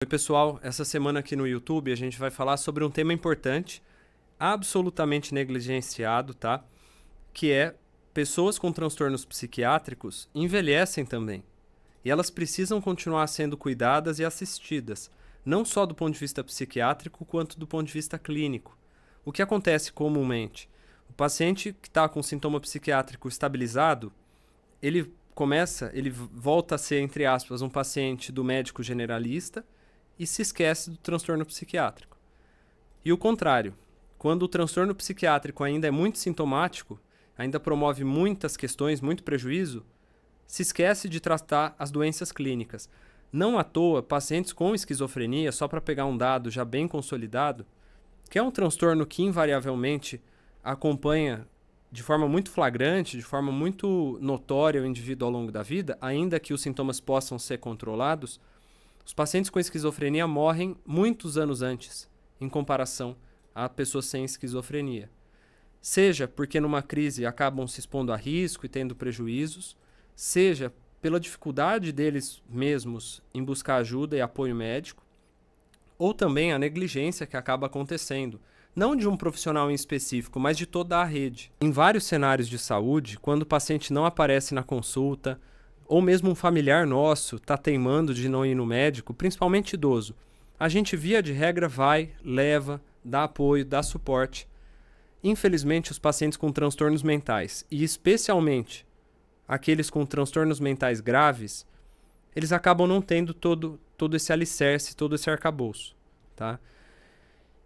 Oi pessoal, essa semana aqui no YouTube a gente vai falar sobre um tema importante, absolutamente negligenciado, tá? Que é pessoas com transtornos psiquiátricos envelhecem também. E elas precisam continuar sendo cuidadas e assistidas, não só do ponto de vista psiquiátrico, quanto do ponto de vista clínico. O que acontece comumente? O paciente que está com sintoma psiquiátrico estabilizado, ele volta a ser, entre aspas, um paciente do médico generalista, e se esquece do transtorno psiquiátrico. E o contrário, quando o transtorno psiquiátrico ainda é muito sintomático, ainda promove muitas questões, muito prejuízo, se esquece de tratar as doenças clínicas. Não à toa, pacientes com esquizofrenia, só para pegar um dado já bem consolidado, que é um transtorno que invariavelmente acompanha de forma muito flagrante, de forma muito notória o indivíduo ao longo da vida, ainda que os sintomas possam ser controlados, os pacientes com esquizofrenia morrem muitos anos antes, em comparação a pessoas sem esquizofrenia. Seja porque numa crise acabam se expondo a risco e tendo prejuízos, seja pela dificuldade deles mesmos em buscar ajuda e apoio médico, ou também a negligência que acaba acontecendo, não de um profissional em específico, mas de toda a rede. Em vários cenários de saúde, quando o paciente não aparece na consulta, ou mesmo um familiar nosso está teimando de não ir no médico, principalmente idoso, a gente, via de regra, vai, leva, dá apoio, dá suporte. Infelizmente, os pacientes com transtornos mentais, e especialmente aqueles com transtornos mentais graves, eles acabam não tendo todo esse alicerce, todo esse arcabouço, tá?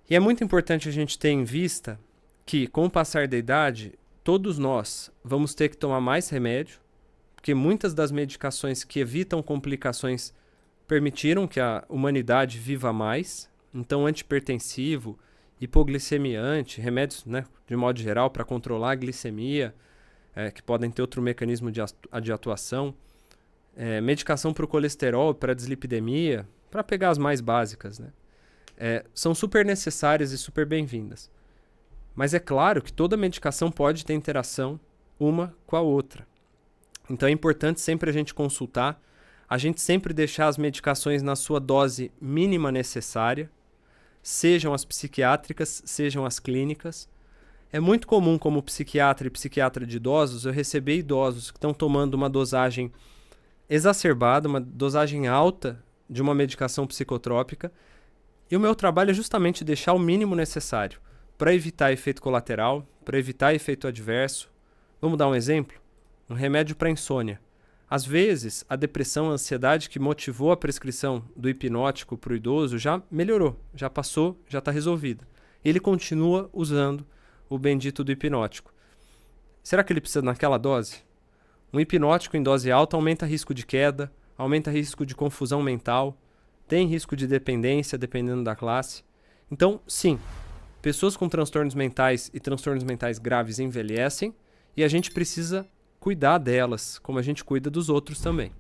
E é muito importante a gente ter em vista que, com o passar da idade, todos nós vamos ter que tomar mais remédio, porque muitas das medicações que evitam complicações permitiram que a humanidade viva mais. Então, antihipertensivo, hipoglicemiante, remédios, né, de modo geral, para controlar a glicemia, que podem ter outro mecanismo de atuação, medicação para o colesterol, para a dislipidemia, para pegar as mais básicas, né? São super necessárias e super bem-vindas. Mas é claro que toda medicação pode ter interação uma com a outra. Então é importante sempre a gente consultar, a gente sempre deixar as medicações na sua dose mínima necessária, sejam as psiquiátricas, sejam as clínicas. É muito comum, como psiquiatra e psiquiatra de idosos, eu receber idosos que estão tomando uma dosagem exacerbada, uma dosagem alta de uma medicação psicotrópica, e o meu trabalho é justamente deixar o mínimo necessário para evitar efeito colateral, para evitar efeito adverso. Vamos dar um exemplo? Um remédio para insônia. Às vezes, a depressão, a ansiedade que motivou a prescrição do hipnótico para o idoso já melhorou, já passou, já está resolvida. Ele continua usando o bendito do hipnótico. Será que ele precisa naquela dose? Um hipnótico em dose alta aumenta risco de queda, aumenta risco de confusão mental, tem risco de dependência, dependendo da classe. Então, sim, pessoas com transtornos mentais e transtornos mentais graves envelhecem e a gente precisa cuidar delas, como a gente cuida dos outros também.